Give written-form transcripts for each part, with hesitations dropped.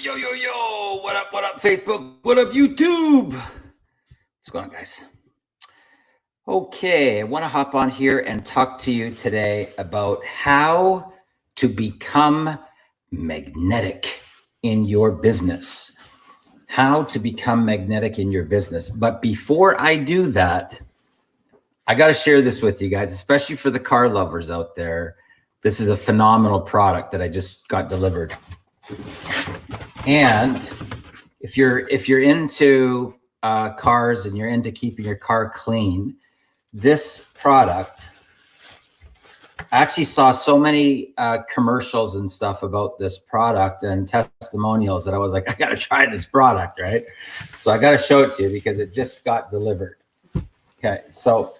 Yo, yo, yo. What up, Facebook? What up, YouTube? What's going on, guys? Okay, I want to hop on here and talk to you today about how to become magnetic in your business. How to become magnetic in your business. But before I do that, I got to share this with you guys, especially for the car lovers out there. This is a phenomenal product that I just got delivered. And if you're into cars and you're into keeping your car clean, this product, I actually saw so many commercials and stuff about this product and testimonials that I was like, I got to try this product, right? So I got to show it to you because it just got delivered. Okay, so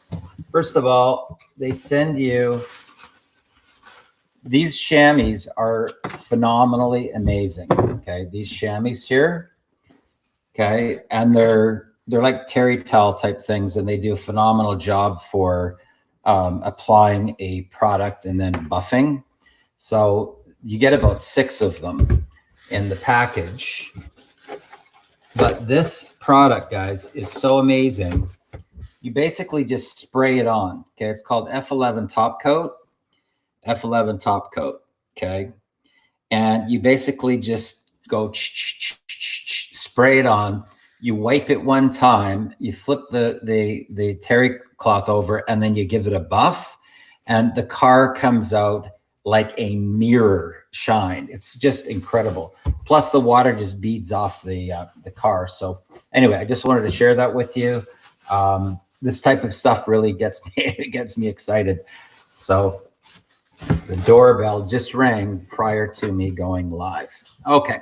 first of all, they send you, these chamois are phenomenally amazing. Okay, these chamois here, okay, and they're like terry towel type things, and they do a phenomenal job for applying a product and then buffing. So you get about 6 of them in the package. But this product, guys, is so amazing. You basically just spray it on. Okay, it's called F11 Top Coat. F11 Top Coat. Okay, and you basically just go spray it on. You wipe it one time. You flip the terry cloth over, and then you give it a buff, and the car comes out like a mirror shine. It's just incredible. Plus, the water just beads off the car. So anyway, I just wanted to share that with you. This type of stuff really gets me excited. So the doorbell just rang prior to me going live. Okay.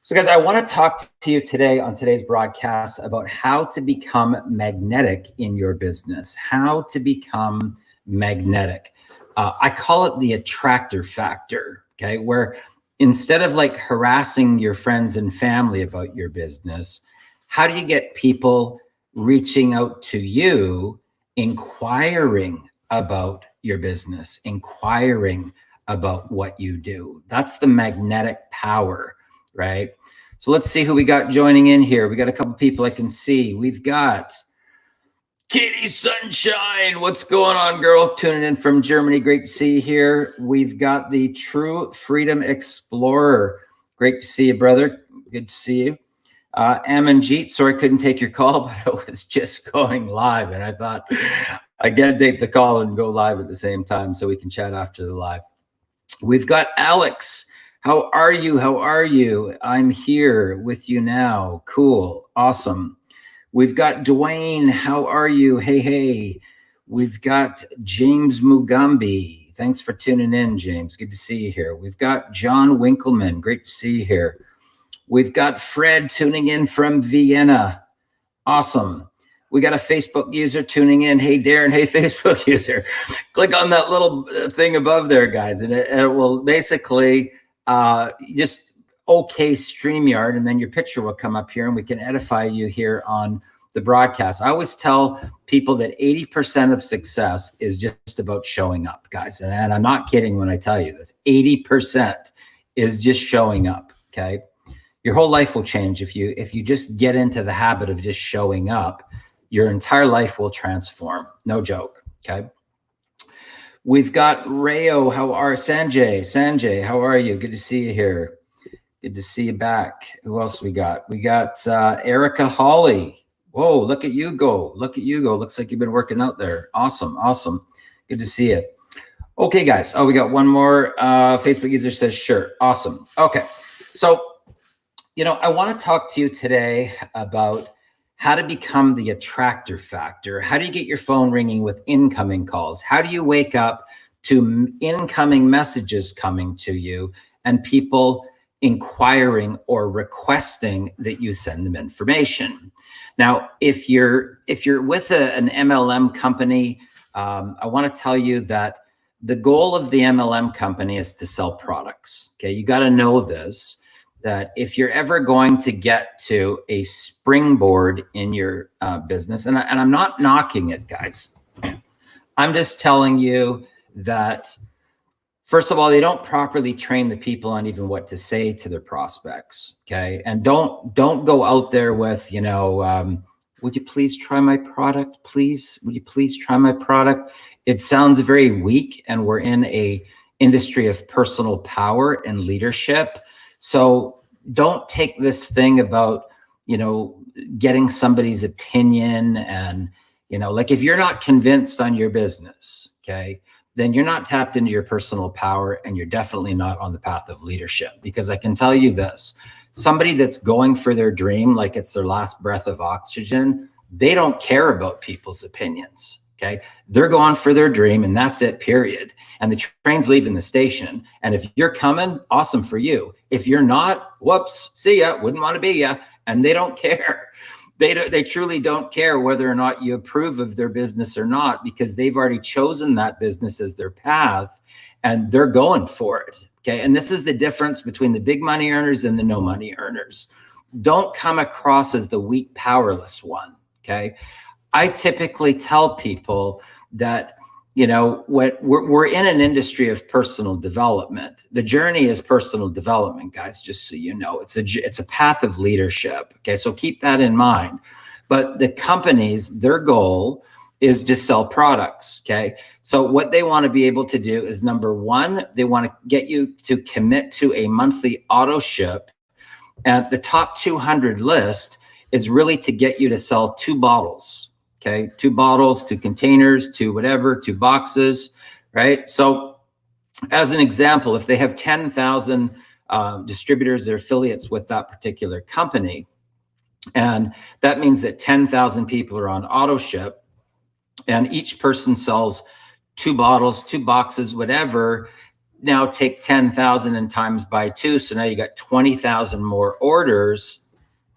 So guys, I want to talk to you today on today's broadcast about how to become magnetic in your business, how to become magnetic. I call it the attractor factor, okay? Where instead of like harassing your friends and family about your business, how do you get people reaching out to you, inquiring about your business, inquiring about what you do? That's the magnetic power, right? So let's see who we got joining in here. We got a couple people I can see. We've got Katie Sunshine. What's going on, girl? Tuning in from Germany. Great to see you here. We've got the True Freedom Explorer. Great to see you, brother. Good to see you. Amanjeet, sorry I couldn't take your call, but I was just going live, and I thought I can't take the call and go live at the same time so we can chat after the live. We've got Alex. How are you? How are you? I'm here with you now. Cool. Awesome. We've got Dwayne. How are you? Hey, hey. We've got James Mugambi. Thanks for tuning in, James. Good to see you here. We've got John Winkleman. Great to see you here. We've got Fred tuning in from Vienna. Awesome. We got a Facebook user tuning in. Hey, Darren. Hey, Facebook user. Click on that little thing above there, guys, and it will basically just okay StreamYard, and then your picture will come up here, and we can edify you here on the broadcast. I always tell people that 80% of success is just about showing up, guys. And I'm not kidding when I tell you this. 80% is just showing up, okay? Your whole life will change if you just get into the habit of just showing up. Your entire life will transform. No joke. Okay. We've got Rayo. How are Sanjay? Sanjay, how are you? Good to see you here. Good to see you back. Who else we got? We got Erica Hawley. Whoa, look at you go. Look at you go. Looks like you've been working out there. Awesome. Awesome. Good to see you. Okay, guys. Oh, we got one more. Facebook user says, sure. Awesome. Okay. So, I want to talk to you today about how to become the attractor factor. How do you get your phone ringing with incoming calls? How do you wake up to incoming messages coming to you and people inquiring or requesting that you send them information? Now, if you're with an MLM company, I want to tell you that the goal of the MLM company is to sell products. Okay, you got to know this, that if you're ever going to get to a springboard in your business, and I'm not knocking it, guys. I'm just telling you that First of all, they don't properly train the people on even what to say to their prospects. Okay. And don't go out there with, would you please try my product? Please, would you please try my product? It sounds very weak, and we're in a industry of personal power and leadership. So don't take this thing about, getting somebody's opinion and, like if you're not convinced on your business, okay, then you're not tapped into your personal power, and you're definitely not on the path of leadership. Because I can tell you this, somebody that's going for their dream like it's their last breath of oxygen, they don't care about people's opinions. Okay. They're going for their dream, and that's it, period. And the train's leaving the station. And if you're coming, awesome for you. If you're not, whoops, see ya, wouldn't want to be ya. And they don't care. They truly don't care whether or not you approve of their business or not, because they've already chosen that business as their path, and they're going for it. Okay. And this is the difference between the big money earners and the no money earners. Don't come across as the weak, powerless one. Okay. I typically tell people that, when we're in an industry of personal development. The journey is personal development, guys, just so you know. It's a path of leadership. Okay, so keep that in mind. But the companies, their goal is to sell products. Okay, so what they want to be able to do is, number one, they want to get you to commit to a monthly auto ship. And the top 200 list is really to get you to sell 2 bottles. Okay, 2 bottles, 2 containers, 2 whatever, 2 boxes, right? So as an example, if they have 10,000 distributors or affiliates with that particular company, and that means that 10,000 people are on auto ship, and each person sells 2 bottles, 2 boxes, whatever. Now take 10,000 and times by 2. So now you got 20,000 more orders.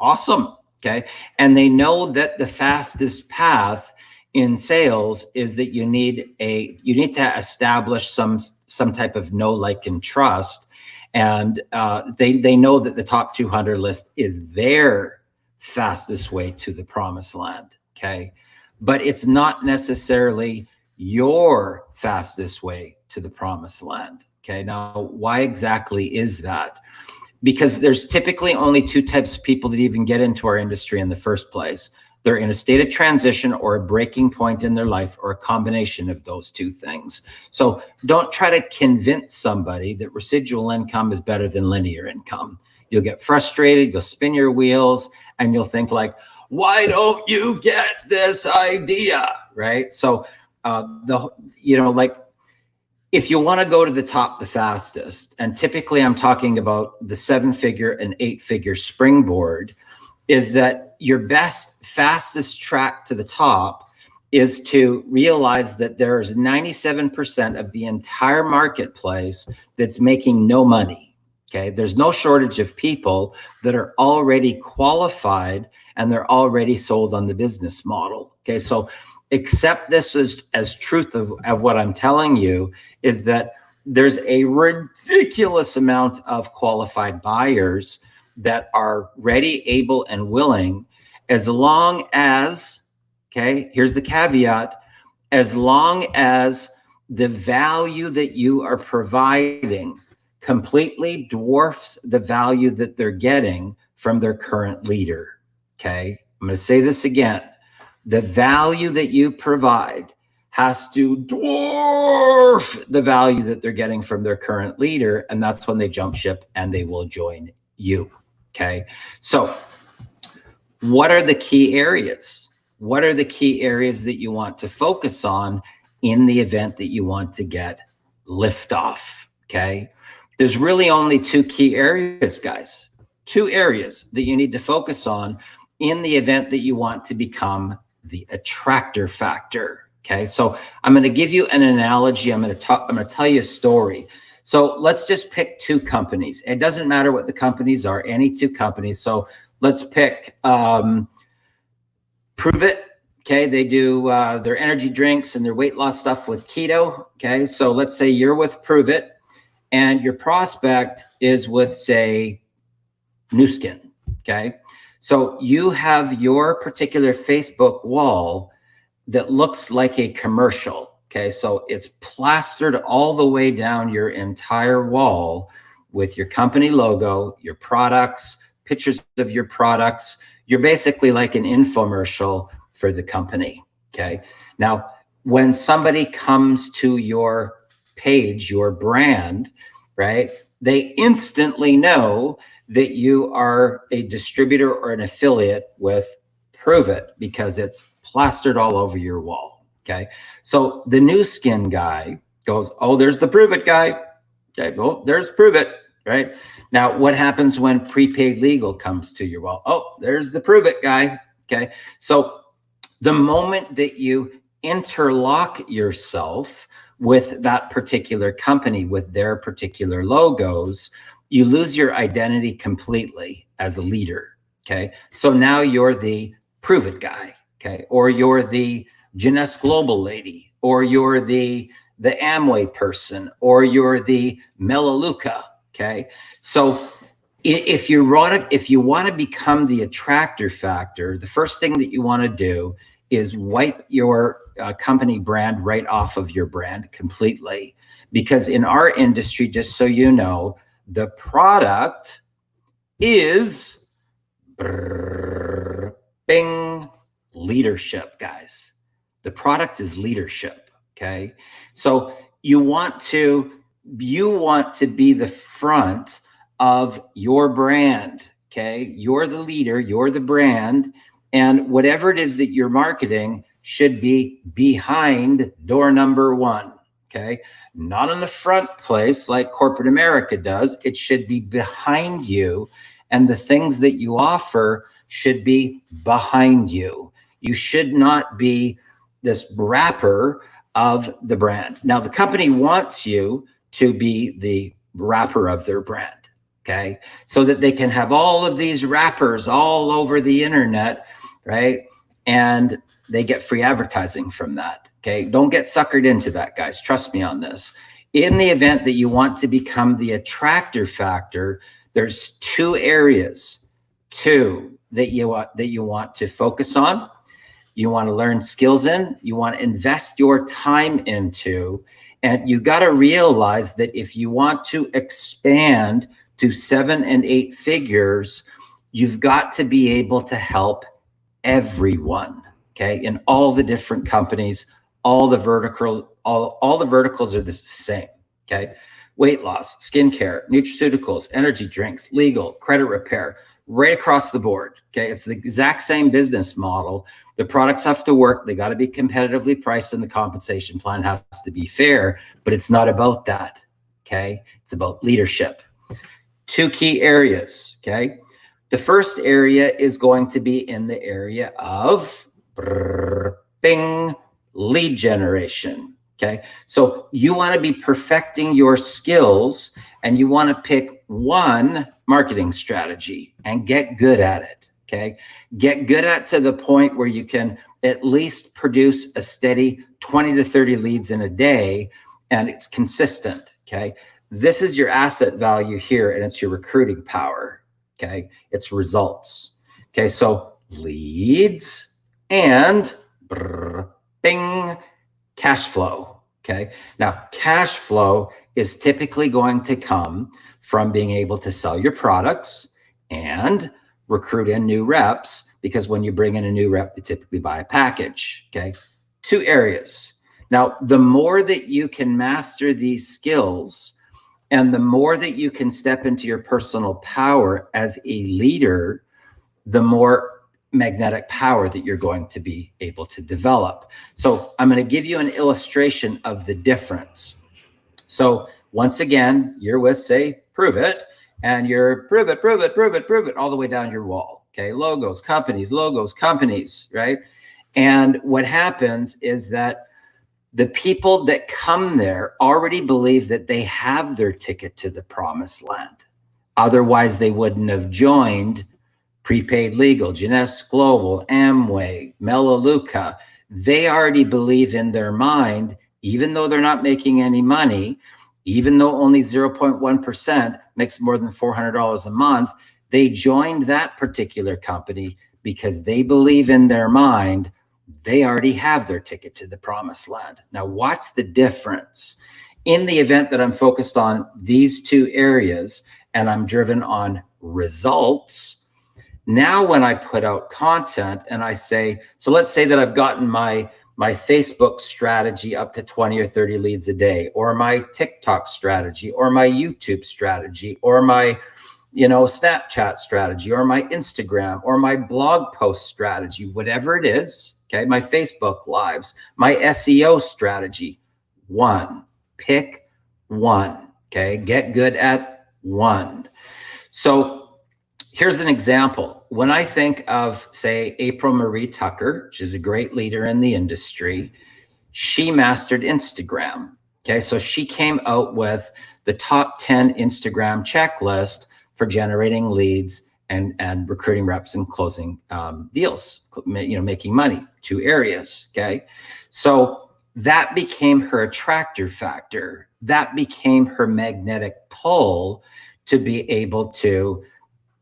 Awesome. Okay. And they know that the fastest path in sales is that you need to establish some type of know, like, and trust. And they know that the top 200 list is their fastest way to the promised land. Okay. But it's not necessarily your fastest way to the promised land. Okay. Now, why exactly is that? Because there's typically only 2 types of people that even get into our industry in the first place. They're in a state of transition or a breaking point in their life, or a combination of those 2 things. So don't try to convince somebody that residual income is better than linear income. You'll get frustrated, you'll spin your wheels, and you'll think like, why don't you get this idea, right? So if you want to go to the top the fastest, and typically I'm talking about the 7-figure and 8-figure springboard, is that your fastest track to the top is to realize that there's 97% of the entire marketplace that's making no money. Okay. There's no shortage of people that are already qualified, and they're already sold on the business model. Okay. So accept this as truth of what I'm telling you, is that there's a ridiculous amount of qualified buyers that are ready, able, and willing, as long as, okay, here's the caveat, as long as the value that you are providing completely dwarfs the value that they're getting from their current leader. Okay, I'm going to say this again. The value that you provide has to dwarf the value that they're getting from their current leader. And that's when they jump ship and they will join you. Okay. So what are the key areas? What are the key areas that you want to focus on in the event that you want to get liftoff? Okay. There's really only 2 key areas, guys. 2 areas that you need to focus on in the event that you want to become the attractor factor. Okay. So I'm going to give you an analogy. I'm going to tell you a story. So let's just pick 2 companies. It doesn't matter what the companies are, any 2 companies. So let's pick Pruvit. Okay. They do their energy drinks and their weight loss stuff with keto. Okay. So let's say you're with Pruvit and your prospect is with, say, Nu Skin. Okay. So you have your particular Facebook wall that looks like a commercial. Okay, so it's plastered all the way down your entire wall with your company logo, your products, pictures of your products. You're basically like an infomercial for the company. Okay, now when somebody comes to your page, your brand, right, they instantly know that you are a distributor or an affiliate with Pruvit because it's plastered all over your wall. Okay, so the new skin guy goes, oh, there's the Pruvit guy. Okay, well, there's Pruvit, right? Now, what happens when prepaid legal comes to your wall? Oh, there's the Pruvit guy. Okay, so the moment that you interlock yourself with that particular company, with their particular logos, you lose your identity completely as a leader. Okay, so now you're the Pruvit guy. Okay, or you're the Jeunesse Global lady, or you're the Amway person, or you're the Melaleuca. Okay, so if you want to become the attractor factor, the first thing that you want to do is wipe your company brand right off of your brand completely. Because in our industry, just so you know, the product is bing, leadership, guys. The product is leadership. Okay, so you want to be the front of your brand. Okay, you're the leader, you're the brand, and whatever it is that you're marketing should be behind door number one. Okay, not in the front place like corporate America does. It should be behind you, and the things that you offer should be behind you. You should not be this wrapper of the brand. Now, the company wants you to be the wrapper of their brand, okay? So that they can have all of these wrappers all over the internet, right? And they get free advertising from that, okay? Don't get suckered into that, guys. Trust me on this. In the event that you want to become the attractor factor, there's two areas, that you want to focus on. You want to learn skills in, you want to invest your time into, and you got to realize that if you want to expand to 7 and 8 figures, you've got to be able to help everyone, okay? In all the different companies, all the verticals are the same, okay? Weight loss, skincare, nutraceuticals, energy drinks, legal, credit repair, right across the board, okay? It's the exact same business model. The products have to work. They got to be competitively priced, and the compensation plan has to be fair, but it's not about that, okay? It's about leadership. 2 key areas, okay? The first area is going to be in the area of bing, lead generation, okay? So you want to be perfecting your skills, and you want to pick one marketing strategy and get good at it. Okay, get good at to the point where you can at least produce a steady 20 to 30 leads in a day, and it's consistent. Okay, this is your asset value here, and it's your recruiting power. Okay, it's results. Okay, so leads and bing, cash flow. Okay, now cash flow is typically going to come from being able to sell your products and recruit in new reps, because when you bring in a new rep, they typically buy a package, okay? 2 areas. Now, the more that you can master these skills, and the more that you can step into your personal power as a leader, the more magnetic power that you're going to be able to develop. So I'm going to give you an illustration of the difference. So once again, you're with, say, Pruvit, and you're Pruvit all the way down your wall. Okay, logos, companies, right? And what happens is that the people that come there already believe that they have their ticket to the promised land. Otherwise, they wouldn't have joined Prepaid Legal, Jeunesse Global, Amway, Melaleuca. They already believe in their mind, even though they're not making any money, even though only 0.1% makes more than $400 a month, they joined that particular company because they believe in their mind They already have their ticket to the promised land. Now, watch the difference. In the event that I'm focused on these two areas and I'm driven on results, now when I put out content and I say, so let's say that I've gotten my Facebook strategy up to 20 or 30 leads a day, or my TikTok strategy, or my YouTube strategy, or my Snapchat strategy, or my Instagram, or my blog post strategy, whatever it is, okay, my Facebook lives, my SEO strategy, one. Pick one, okay? Get good at one. So here's an example. When I think of, say, April Marie Tucker, she's a great leader in the industry, she mastered Instagram, okay? So she came out with the top 10 Instagram checklist for generating leads and recruiting reps and closing deals, making money, 2 areas, okay? So that became her attractor factor. That became her magnetic pull to be able to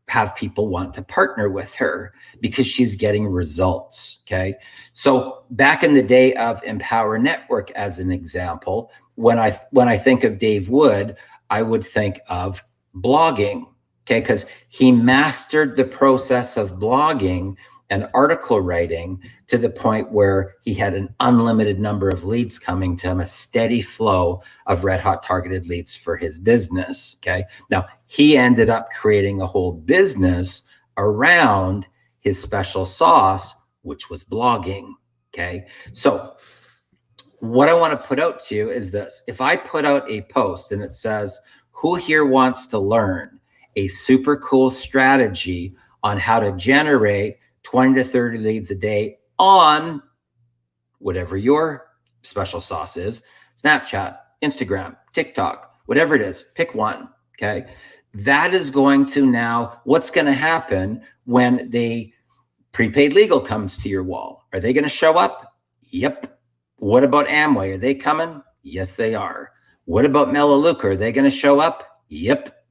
have people want to partner with her because she's getting results, okay? So back in the day of Empower Network, as an example, when I think of Dave Wood, I would think of blogging, okay? Because he mastered the process of blogging and article writing to the point where he had an unlimited number of leads coming to him, a steady flow of red hot targeted leads for his business, okay? Now, he ended up creating a whole business around his special sauce, which was blogging, okay? So what I want to put out to you is this. If I put out a post and it says, who here wants to learn a super cool strategy on how to generate 20 to 30 leads a day on whatever your special sauce is, Snapchat, Instagram, TikTok, whatever it is, pick one, okay? That is going to now, what's going to happen when the prepaid legal comes to your wall? Are they going to show up? Yep. What about Amway? Are they coming? Yes, they are. What about Melaleuca? Are they going to show up? Yep.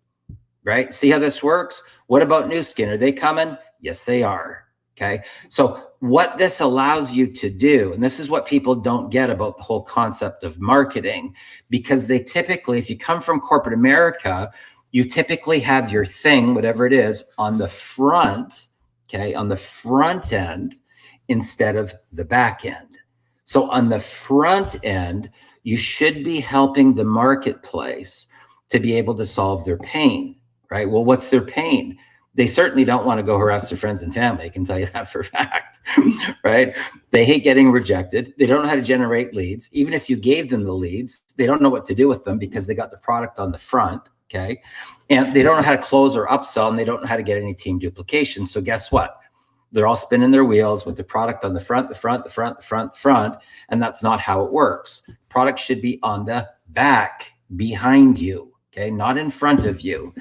Right? See how this works? What about Nu Skin? Are they coming? Yes, they are. Okay. So what this allows you to do, and this is what people don't get about the whole concept of marketing, because they typically, if you come from corporate America, you typically have your thing, whatever it is, on the front, okay, on the front end instead of the back end. So on the front end, you should be helping the marketplace to be able to solve their pain, right? Well, what's their pain? They certainly don't want to go harass their friends and family. I can tell you that for a fact, right? They hate getting rejected. They don't know how to generate leads. Even if you gave them the leads, they don't know what to do with them because they got the product on the front, okay? And they don't know how to close or upsell, and they don't know how to get any team duplication. So guess what? They're all spinning their wheels with the product on the front, and that's not how it works. Product should be on the back, behind you, okay? Not in front of you.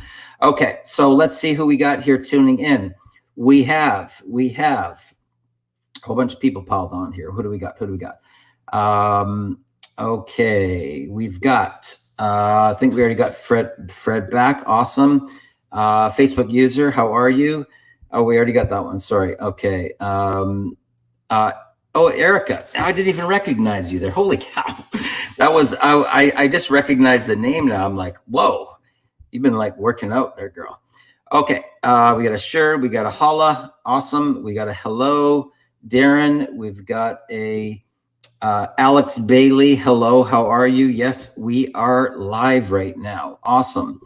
Okay, so let's see who we got here tuning in. We have a whole bunch of people piled on here. Who do we got? Okay, we've got, I think we already got Fred back. Awesome. Facebook user, how are you? Oh, we already got that one. Sorry. Okay. Oh, Erica, I didn't even recognize you there. Holy cow. That was, I just recognized the name now. I'm like, whoa. You've been like working out there, girl. Okay. We got a sure. We got a holla. Awesome. We got a hello, Darren. We've got a Alex Bailey. Hello. How are you? Yes, we are live right now. Awesome.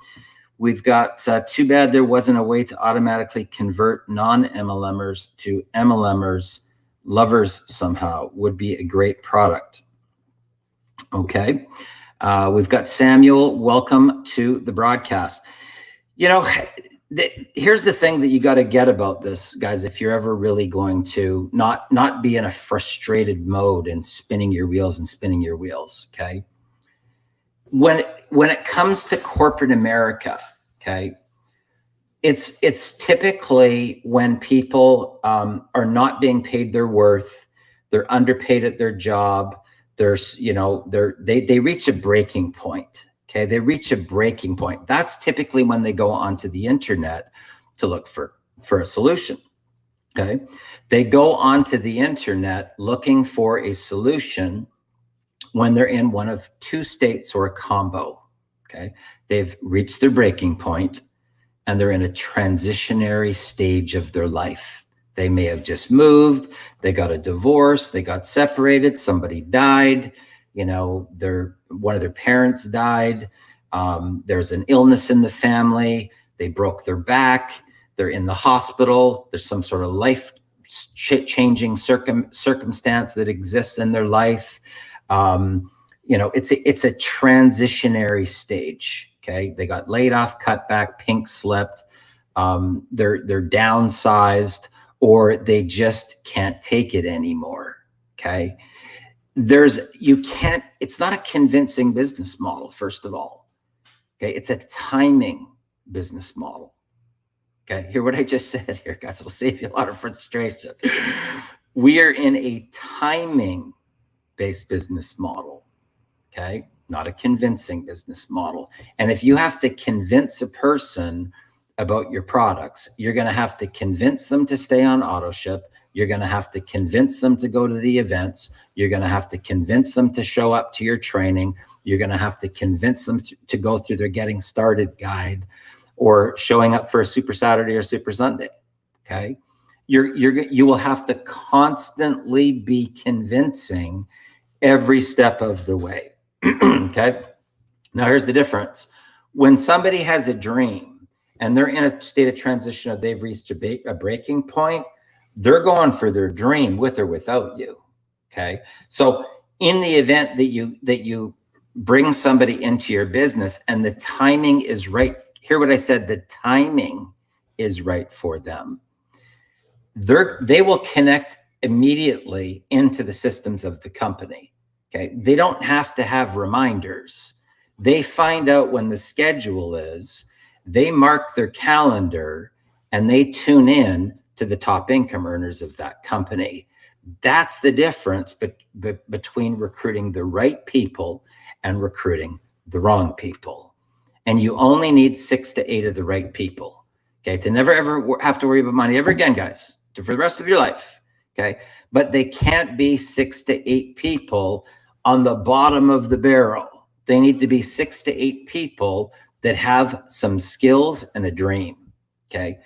We've got too bad there wasn't a way to automatically convert non-MLMers to MLMers. Lovers somehow would be a great product. Okay. We've got Samuel. Welcome to the broadcast. You know, here's the thing that you got to get about this, guys. If you're ever really going to not be in a frustrated mode and spinning your wheels, okay? When it comes to corporate America, okay, it's typically when people are not being paid their worth, they're underpaid at their job. They reach a breaking point. Okay, they reach a breaking point. That's typically when they go onto the internet to look for a solution. Okay. They go onto the internet looking for a solution when they're in one of two states or a combo. Okay. They've reached their breaking point and they're in a transitionary stage of their life. They may have just moved, they got a divorce, they got separated, somebody died, you know, one of their parents died, there's an illness in the family, they broke their back, they're in the hospital, there's some sort of life changing circumstance that exists in their life. You know, it's a transitionary stage. Okay, they got laid off, cut back, pink slipped, they're downsized, or they just can't take it anymore. Okay, it's not a convincing business model, first of all. Okay, it's a timing business model. Okay, hear what I just said here, guys. It'll save you a lot of frustration. We are in a timing-based business model. Okay, not a convincing business model. And if you have to convince a person about your products, you're going to have to convince them to stay on AutoShip. You're going to have to convince them to go to the events. You're going to have to convince them to show up to your training. You're going to have to convince them to go through their Getting Started guide or showing up for a Super Saturday or Super Sunday. Okay. You will have to constantly be convincing every step of the way. Okay. Now here's the difference. When somebody has a dream and they're in a state of transition or they've reached a breaking point, they're going for their dream with or without you. Okay. So in the event that you bring somebody into your business and the timing is right, hear what I said, the timing is right for them. They will connect immediately into the systems of the company. Okay. They don't have to have reminders. They find out when the schedule is, they mark their calendar and they tune in to the top income earners of that company. That's the difference between recruiting the right people and recruiting the wrong people. And you only need 6 to 8 of the right people, okay, to never ever have to worry about money ever again, guys, for the rest of your life, okay? But they can't be 6 to 8 people on the bottom of the barrel. They need to be 6 to 8 people that have some skills and a dream, okay?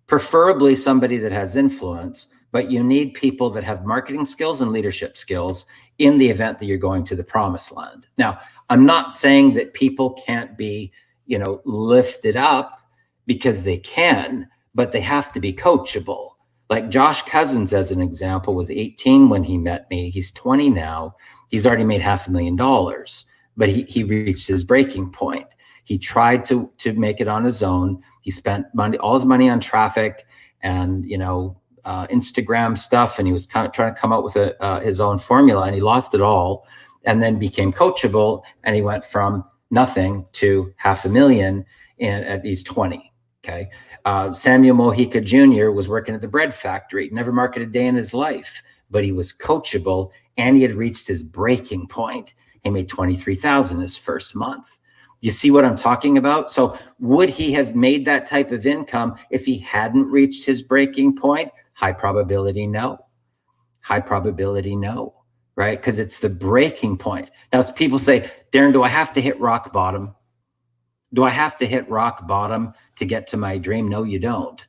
Preferably somebody that has influence, but you need people that have marketing skills and leadership skills in the event that you're going to the promised land. Now, I'm not saying that people can't be, you know, lifted up, because they can, but they have to be coachable. Like Josh Cousins, as an example, was 18 when he met me. He's 20 now. He's already made $500,000, but he reached his breaking point. He tried to make it on his own. He spent all his money on traffic and, you know, Instagram stuff, and he was kind of trying to come up with his own formula, and he lost it all, and then became coachable, and he went from nothing to $500,000 at he's 20. Okay, Samuel Mojica Jr. was working at the bread factory, never marketed a day in his life, but he was coachable, and he had reached his breaking point. He made $23,000 his first month. You see what I'm talking about? So would he have made that type of income if he hadn't reached his breaking point? High probability, no. High probability, no, right? Because it's the breaking point. Now, people say, Darren, do I have to hit rock bottom? Do I have to hit rock bottom to get to my dream? No, you don't.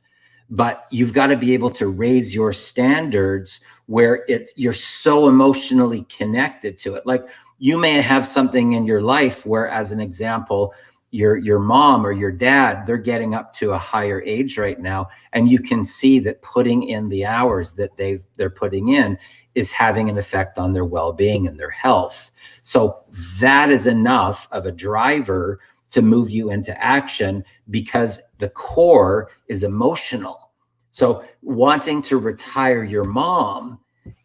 But you've got to be able to raise your standards where you're so emotionally connected to it. Like, you may have something in your life where, as an example, your mom or your dad, they're getting up to a higher age right now, and you can see that putting in the hours that they're putting in is having an effect on their well-being and their health. So that is enough of a driver to move you into action, because the core is emotional. So wanting to retire your mom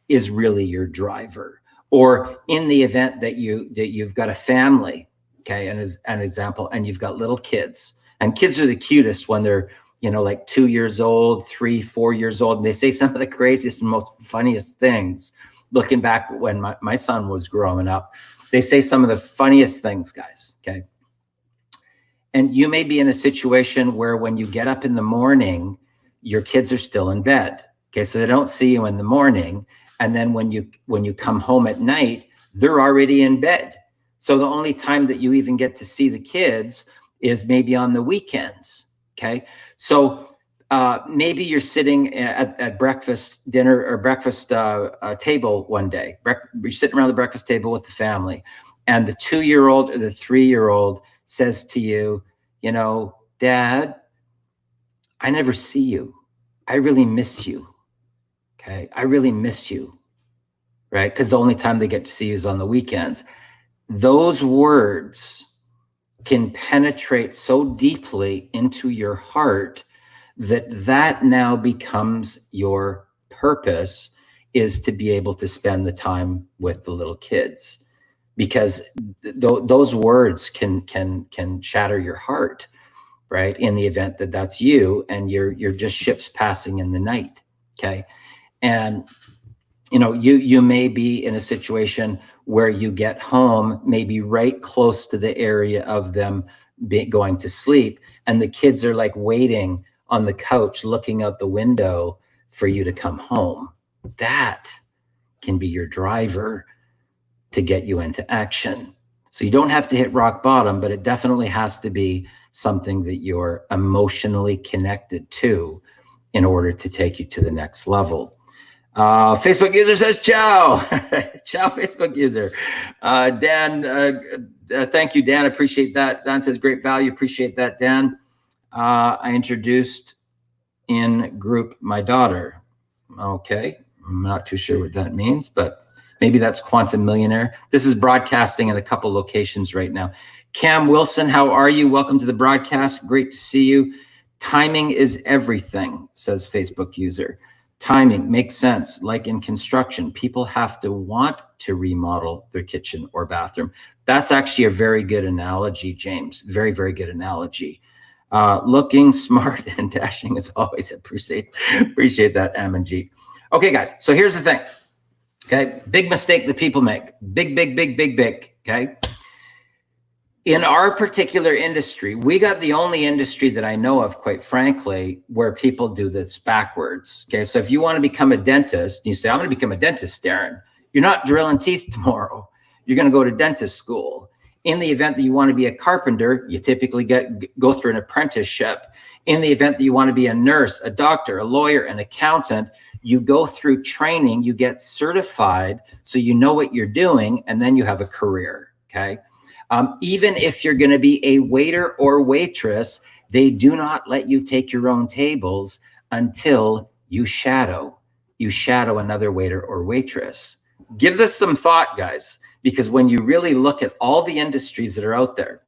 is really your driver. Or in the event that you've got a family, okay, and as an example, and you've got little kids, and kids are the cutest when they're, you know, like 2 years old, 3, 4 years old, and they say some of the craziest and most funniest things. Looking back when my son was growing up, they say some of the funniest things, guys, okay? And you may be in a situation where when you get up in the morning, your kids are still in bed. Okay, so they don't see you in the morning. And then when you come home at night, they're already in bed. So the only time that you even get to see the kids is maybe on the weekends. Okay, so maybe you're sitting at breakfast, dinner, or breakfast table one day. You're sitting around the breakfast table with the family, and the 2-year-old or the 3-year-old says to you, you know, Dad, I never see you. I really miss you. Okay, I really miss you. Right? Because the only time they get to see you is on the weekends. Those words can penetrate so deeply into your heart that now becomes your purpose, is to be able to spend the time with the little kids, because those words can shatter your heart, right? In the event that that's you and you're just ships passing in the night. Okay, and you know, you may be in a situation where you get home, maybe right close to the area of them going to sleep, and the kids are like waiting on the couch, looking out the window for you to come home. That can be your driver to get you into action. So you don't have to hit rock bottom, but it definitely has to be something that you're emotionally connected to in order to take you to the next level. Facebook user says, ciao. Ciao, Facebook user. Dan, thank you, Dan. Appreciate that. Dan says, great value. Appreciate that, Dan. I introduced in group my daughter. Okay. I'm not too sure what that means, but maybe that's Quantum Millionaire. This is broadcasting in a couple locations right now. Cam Wilson, how are you? Welcome to the broadcast. Great to see you. Timing is everything, says Facebook user. Timing makes sense. Like in construction, people have to want to remodel their kitchen or bathroom. That's actually a very good analogy, James. Very, very good analogy. Looking smart and dashing as always. Appreciate that, Amanjeet. Okay, guys. So here's the thing. Okay, big mistake that people make. Big. Okay. In our particular industry, we got the only industry that I know of, quite frankly, where people do this backwards. Okay, so if you want to become a dentist, you say, I'm going to become a dentist, Darren. You're not drilling teeth tomorrow. You're going to go to dentist school. In the event that you want to be a carpenter, you typically go through an apprenticeship. In the event that you want to be a nurse, a doctor, a lawyer, an accountant, you go through training, you get certified, so you know what you're doing, and then you have a career, okay? Even if you're going to be a waiter or waitress, they do not let you take your own tables until you shadow another waiter or waitress. Give this some thought, guys, because when you really look at all the industries that are out there,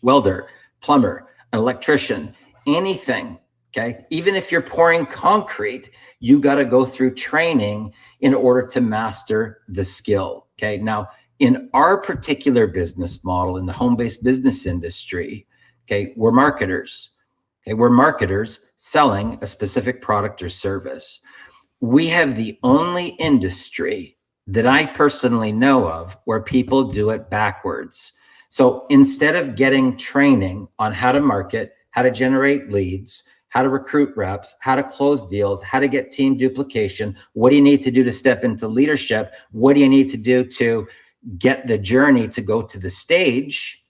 welder, plumber, an electrician, anything, okay, even if you're pouring concrete, you got to go through training in order to master the skill, okay? Now, in our particular business model, in the home-based business industry, okay, we're marketers. Okay, we're marketers selling a specific product or service. We have the only industry that I personally know of where people do it backwards. So instead of getting training on how to market, how to generate leads, how to recruit reps, how to close deals, how to get team duplication, what do you need to do to step into leadership? What do you need to do to get the journey to go to the stage?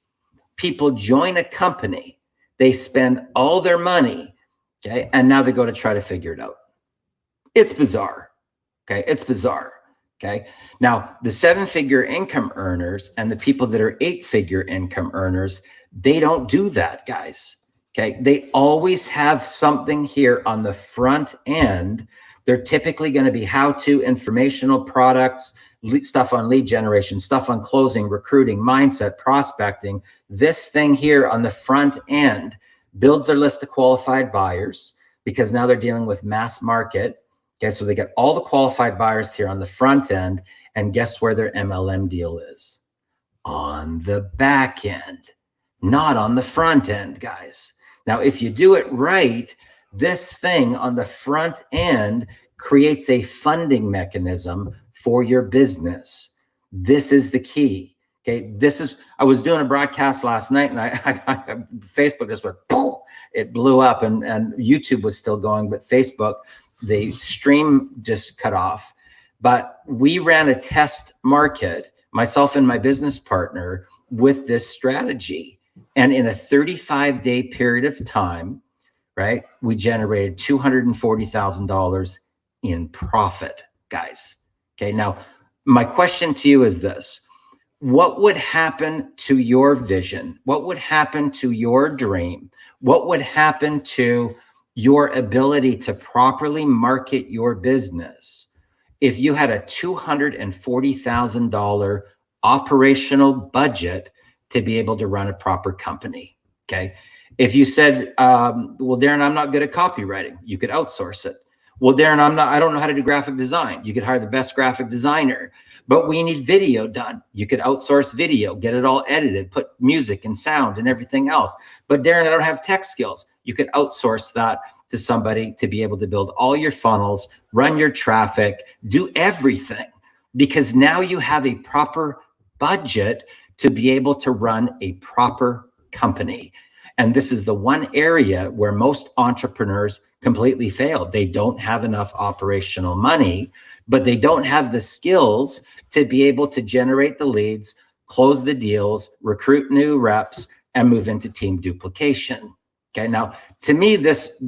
People join a company, they spend all their money, okay, and now they go to try to figure it out. It's bizarre, okay? It's bizarre, okay? Now, the 7-figure income earners and the people that are 8-figure income earners, they don't do that, guys, okay? They always have something here on the front end. They're typically going to be how-to informational products, stuff on lead generation, stuff on closing, recruiting, mindset, prospecting. This thing here on the front end builds their list of qualified buyers, because now they're dealing with mass market. Okay, so they get all the qualified buyers here on the front end, and guess where their MLM deal is? On the back end, not on the front end, guys. Now, if you do it right, this thing on the front end creates a funding mechanism for your business. This is the key. Okay, I was doing a broadcast last night, and Facebook just went, poof, it blew up, and YouTube was still going, but Facebook the stream just cut off. But we ran a test market, myself and my business partner, with this strategy. And in a 35-day period of time, right, we generated $240,000 in profit, guys. Okay, now my question to you is this. What would happen to your vision? What would happen to your dream? What would happen to your ability to properly market your business if you had a $240,000 operational budget to be able to run a proper company? Okay. If you said, well, Darren, I'm not good at copywriting, you could outsource it. Well, Darren, I don't know how to do graphic design. You could hire the best graphic designer, but we need video done. You could outsource video, get it all edited, put music and sound and everything else. But Darren, I don't have tech skills. You could outsource that to somebody to be able to build all your funnels, run your traffic, do everything, because now you have a proper budget to be able to run a proper company. And this is the one area where most entrepreneurs completely fail. They don't have enough operational money, but they don't have the skills to be able to generate the leads, close the deals, recruit new reps, and move into team duplication. Okay, now to me, this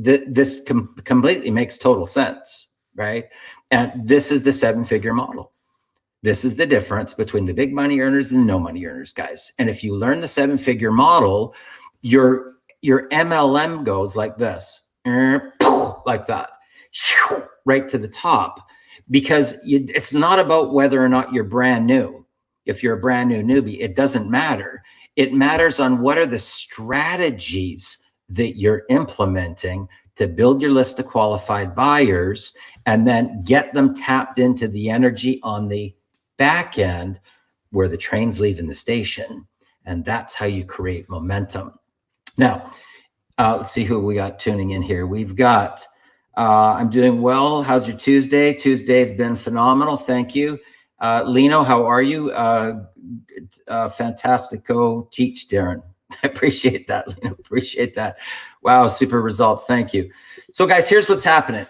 completely makes total sense, right? And this is the 7-figure model. This is the difference between the big money earners and the no money earners, guys. And if you learn the 7-figure model, your MLM goes like this, like that, right to the top, because it's not about whether or not you're brand new. If you're a brand new newbie, it doesn't matter. It matters on what are the strategies that you're implementing to build your list of qualified buyers and then get them tapped into the energy on the back end where the train's leaving the station. And that's how you create momentum. Now, let's see who we got tuning in here. We've got, I'm doing well. How's your Tuesday? Tuesday's been phenomenal. Thank you. Lino, how are you? Fantastic. Go teach, Darren. I appreciate that, Lino. Appreciate that. Wow, super results. Thank you. So guys, here's what's happening.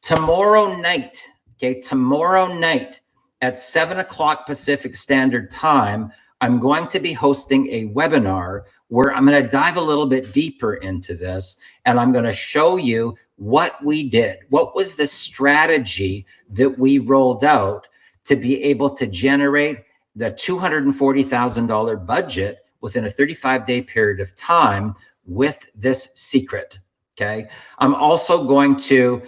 Tomorrow night, okay, tomorrow night at 7 o'clock Pacific Standard Time, I'm going to be hosting a webinar where I'm going to dive a little bit deeper into this, and I'm going to show you what we did. What was the strategy that we rolled out to be able to generate the $240,000 budget within a 35-day period of time with this secret, okay? I'm also going to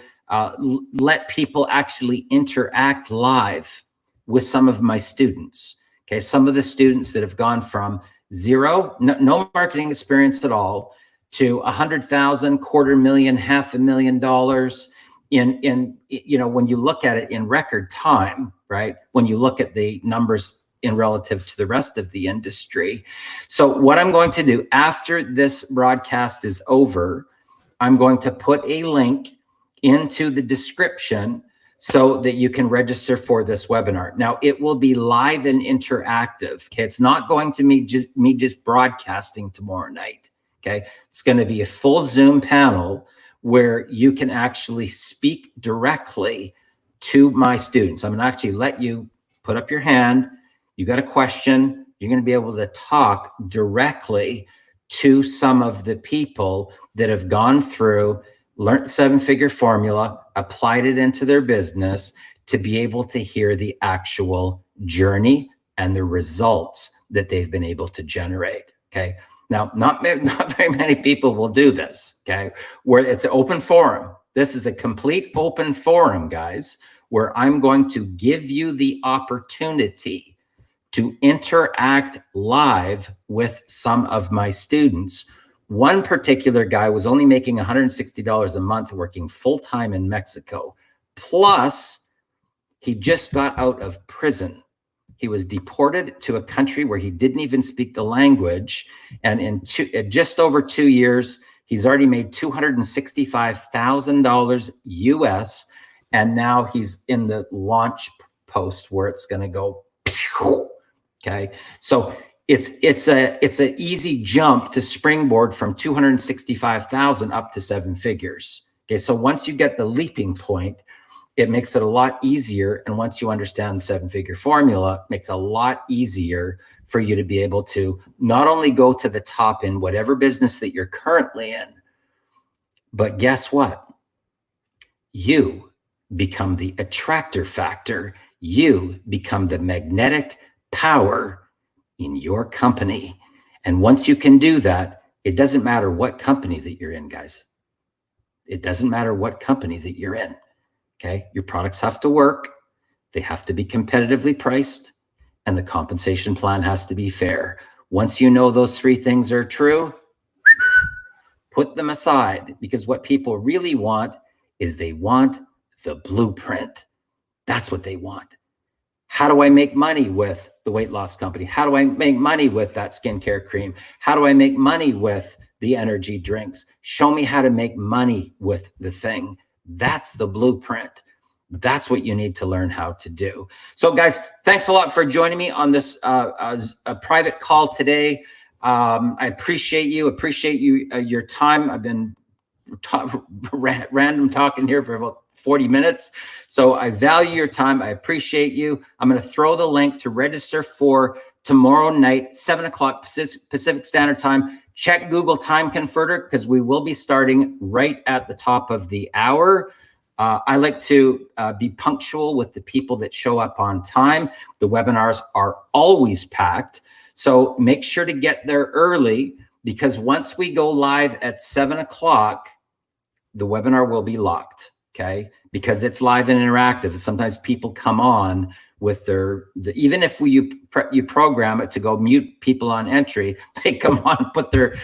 let people actually interact live with some of my students, okay? Some of the students that have gone from zero, no marketing experience at all, to 100,000, $250,000, $500,000 in, you know, when you look at it in record time, right? When you look at the numbers in relative to the rest of the industry. So what I'm going to do after this broadcast is over, I'm going to put a link into the description so that you can register for this webinar. Now, it will be live and interactive. Okay, it's not going to be me just broadcasting tomorrow night. Okay, it's going to be a full Zoom panel where you can actually speak directly to my students. I'm going to actually let you put up your hand. You got a question, you're going to be able to talk directly to some of the people that have gone through, learned the 7-figure formula, applied it into their business to be able to hear the actual journey and the results that they've been able to generate. Okay. Now, not very many people will do this. Okay. Where it's an open forum. This is a complete open forum, guys, where I'm going to give you the opportunity to interact live with some of my students. One particular guy was only making $160 a month working full-time in Mexico. Plus, he just got out of prison. He was deported to a country where he didn't even speak the language. And in just over 2 years, he's already made $265,000 US. And now he's in the launch post where it's going to go. Okay. So it's an easy jump to springboard from 265,000 up to 7 figures. Okay. So once you get the leaping point, it makes it a lot easier. And once you understand the 7-figure formula, it makes it a lot easier for you to be able to not only go to the top in whatever business that you're currently in, but guess what? You become the attractor factor. You become the magnetic power in your company. And once you can do that, it doesn't matter what company that you're in, guys. It doesn't matter what company that you're in. Okay. Your products have to work. They have to be competitively priced, and the compensation plan has to be fair. Once you know those 3 things are true, put them aside, because what people really want is they want the blueprint. That's what they want. How do I make money with the weight loss company? How do I make money with that skincare cream? How do I make money with the energy drinks? Show me how to make money with the thing. That's the blueprint. That's what you need to learn how to do. So guys, thanks a lot for joining me on this a private call today. I appreciate you, your time. I've been random talking here for about 40 minutes. So I value your time. I appreciate you. I'm going to throw the link to register for tomorrow night, 7 o'clock Pacific Standard Time. Check Google Time Converter, because we will be starting right at the top of the hour. I like to be punctual with the people that show up on time. The webinars are always packed. So make sure to get there early, because once we go live at 7 o'clock, the webinar will be locked. Okay, because it's live and interactive. Sometimes people come on with even if you program it to go mute people on entry, they come on, put their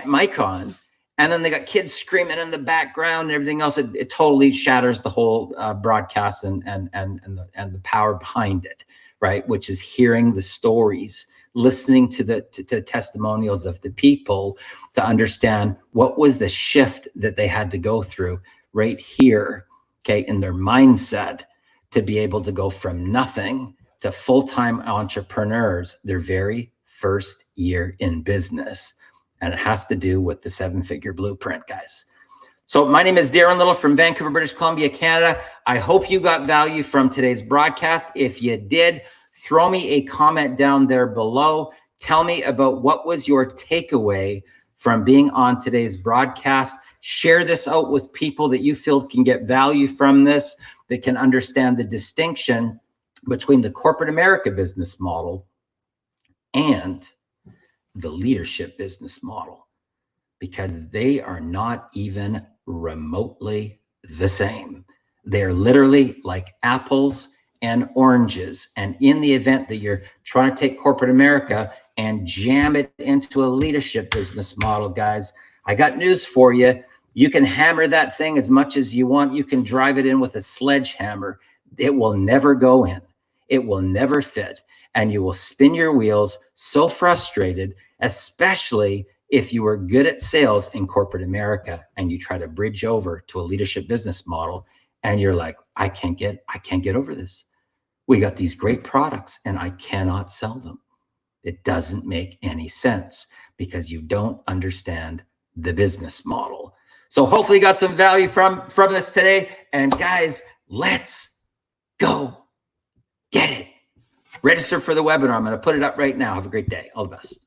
mic on, and then they got kids screaming in the background and everything else. It totally shatters the whole broadcast and the power behind it, right? Which is hearing the stories, listening to the testimonials of the people to understand what was the shift that they had to go through right here, okay, in their mindset, to be able to go from nothing to full-time entrepreneurs their very first year in business. And it has to do with the 7-figure blueprint, guys. So my name is Darren Little from Vancouver, British Columbia, Canada. I hope you got value from today's broadcast. If you did, throw me a comment down there below. Tell me about what was your takeaway from being on today's broadcast. Share this out with people that you feel can get value from this, that can understand the distinction between the corporate America business model and the leadership business model, because they are not even remotely the same. They're literally like apples and oranges. And in the event that you're trying to take corporate America and jam it into a leadership business model, guys, I got news for you. You can hammer that thing as much as you want. You can drive it in with a sledgehammer. It will never go in. It will never fit. And you will spin your wheels so frustrated, especially if you were good at sales in corporate America and you try to bridge over to a leadership business model and you're like, I can't get over this. We got these great products and I cannot sell them. It doesn't make any sense because you don't understand the business model. So hopefully you got some value from this today. And guys, let's go get it. Register for the webinar. I'm going to put it up right now. Have a great day. All the best.